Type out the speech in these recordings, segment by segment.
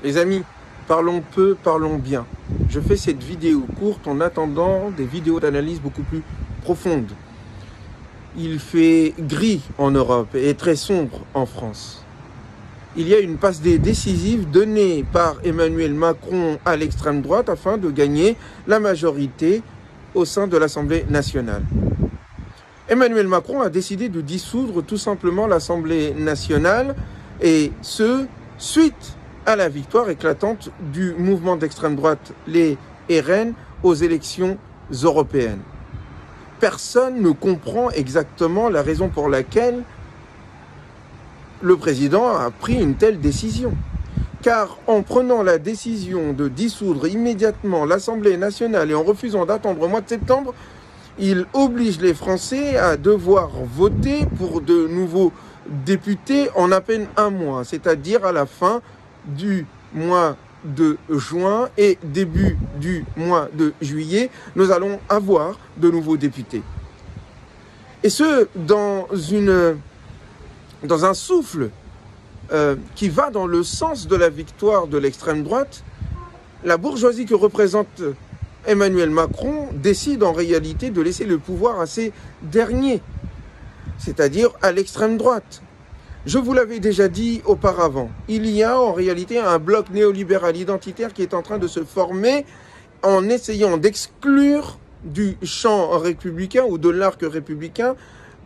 Les amis, parlons peu, parlons bien. Je fais cette vidéo courte en attendant des vidéos d'analyse beaucoup plus profondes. Il fait gris en Europe et très sombre en France. Il y a une passe décisive donnée par Emmanuel Macron à l'extrême droite afin de gagner la majorité au sein de l'Assemblée nationale. Emmanuel Macron a décidé de dissoudre tout simplement l'Assemblée nationale et ce, suite à la victoire éclatante du mouvement d'extrême droite, les RN, aux élections européennes. Personne ne comprend exactement la raison pour laquelle le président a pris une telle décision. Car en prenant la décision de dissoudre immédiatement l'Assemblée nationale et en refusant d'attendre au mois de septembre, il oblige les Français à devoir voter pour de nouveaux députés en à peine un mois, c'est-à-dire à la fin du mois de juin et début du mois de juillet, nous allons avoir de nouveaux députés. Et ce, dans un souffle qui va dans le sens de la victoire de l'extrême droite. La bourgeoisie que représente Emmanuel Macron décide en réalité de laisser le pouvoir à ces derniers, c'est-à-dire à l'extrême droite. Je vous l'avais déjà dit auparavant, il y a en réalité un bloc néolibéral identitaire qui est en train de se former en essayant d'exclure du champ républicain ou de l'arc républicain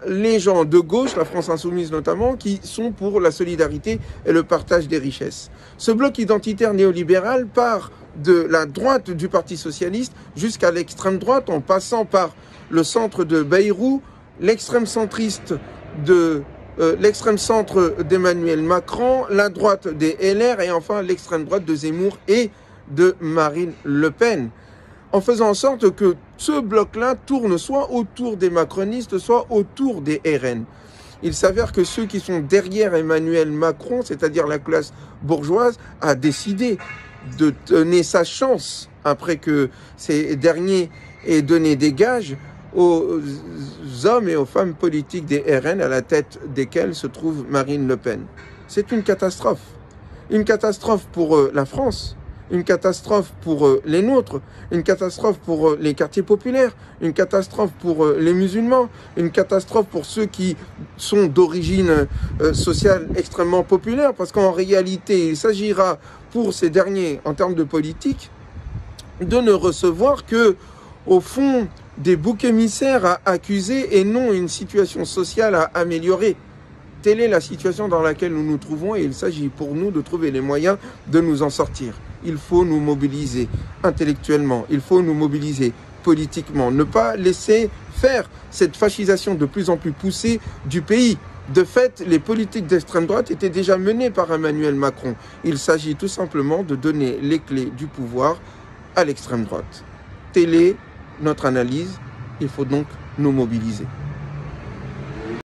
les gens de gauche, la France insoumise notamment, qui sont pour la solidarité et le partage des richesses. Ce bloc identitaire néolibéral part de la droite du Parti socialiste jusqu'à l'extrême droite, en passant par le centre de Bayrou, l'extrême centriste de l'extrême centre d'Emmanuel Macron, la droite des LR et enfin l'extrême droite de Zemmour et de Marine Le Pen, en faisant en sorte que ce bloc-là tourne soit autour des macronistes, soit autour des RN. Il s'avère que ceux qui sont derrière Emmanuel Macron, c'est-à-dire la classe bourgeoise, a décidé de donner sa chance, après que ces derniers aient donné des gages, aux hommes et aux femmes politiques des RN, à la tête desquels se trouve Marine Le Pen. C'est une catastrophe. Une catastrophe pour la France, une catastrophe pour les nôtres, une catastrophe pour les quartiers populaires, une catastrophe pour les musulmans, une catastrophe pour ceux qui sont d'origine sociale extrêmement populaire, parce qu'en réalité, il s'agira pour ces derniers, en termes de politique, de ne recevoir que, au fond, des boucs émissaires à accuser et non une situation sociale à améliorer. Telle est la situation dans laquelle nous nous trouvons et il s'agit pour nous de trouver les moyens de nous en sortir. Il faut nous mobiliser intellectuellement, il faut nous mobiliser politiquement, ne pas laisser faire cette fascisation de plus en plus poussée du pays. De fait, les politiques d'extrême droite étaient déjà menées par Emmanuel Macron. Il s'agit tout simplement de donner les clés du pouvoir à l'extrême droite. Telle est notre analyse, il faut donc nous mobiliser.